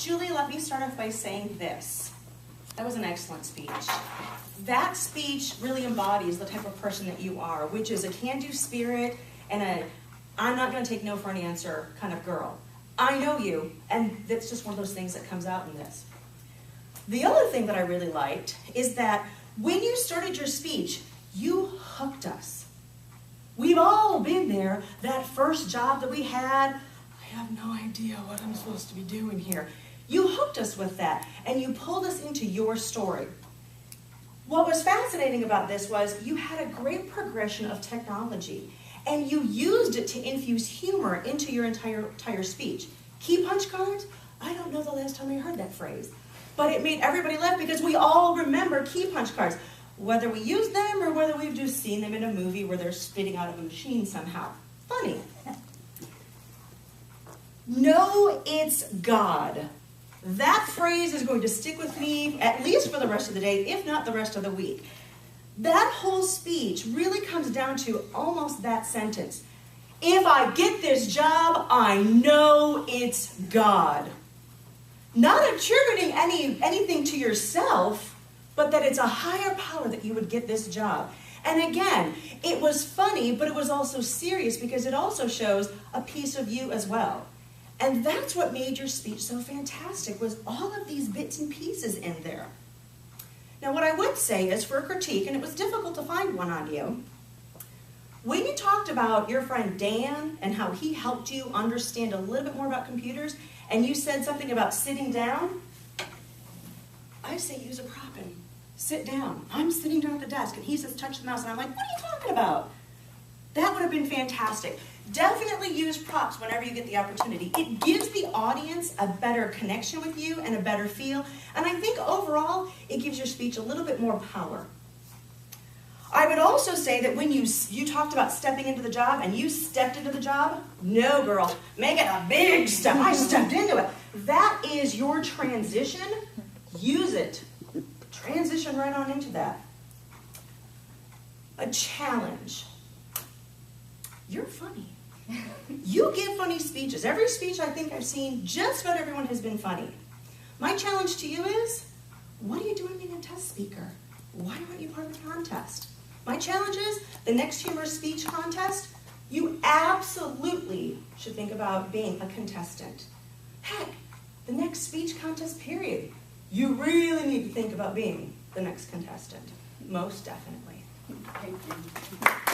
Julie, let me start off by saying this. That was an excellent speech. That speech really embodies the type of person that you are, which is a can-do spirit and a I'm not going to take no for an answer kind of girl. I know you, and that's just one of those things that comes out in this. The other thing that I really liked is that when you started your speech, you hooked us. We've all been there, that first job that we had, I have no idea what I'm supposed to be doing here. You hooked us with that, and you pulled us into your story. What was fascinating about this was you had a great progression of technology, and you used it to infuse humor into your entire speech. Key punch cards? I don't know the last time I heard that phrase, but it made everybody laugh because we all remember key punch cards, whether we use them or whether we've just seen them in a movie where they're spitting out of a machine somehow. Funny. No, it's God. That phrase is going to stick with me at least for the rest of the day, if not the rest of the week. That whole speech really comes down to almost that sentence. If I get this job, I know it's God. Not attributing anything to yourself, but that it's a higher power that you would get this job. And again, it was funny, but it was also serious because it also shows a piece of you as well. And that's what made your speech so fantastic, was all of these bits and pieces in there. Now, what I would say is for a critique, and it was difficult to find one on you, when you talked about your friend Dan and how he helped you understand a little bit more about computers, and you said something about sitting down, I say use a prop and sit down. I'm sitting down at the desk, and he says touch the mouse, and I'm like, what are you talking about? That would have been fantastic. Definitely use props whenever you get the opportunity. It gives the audience a better connection with you and a better feel. And I think overall, it gives your speech a little bit more power. I would also say that when you talked about stepping into the job and you stepped into the job, no, girl, make it a big step. I stepped into it. That is your transition. Use it. Transition right on into that. A challenge. You're funny. You give funny speeches. Every speech I think I've seen, just about everyone has been funny. My challenge to you is, what are you doing being a test speaker? Why aren't you part of the contest? My challenge is, the next humorous speech contest, you absolutely should think about being a contestant. Heck, the next speech contest period, you really need to think about being the next contestant. Most definitely. Thank you.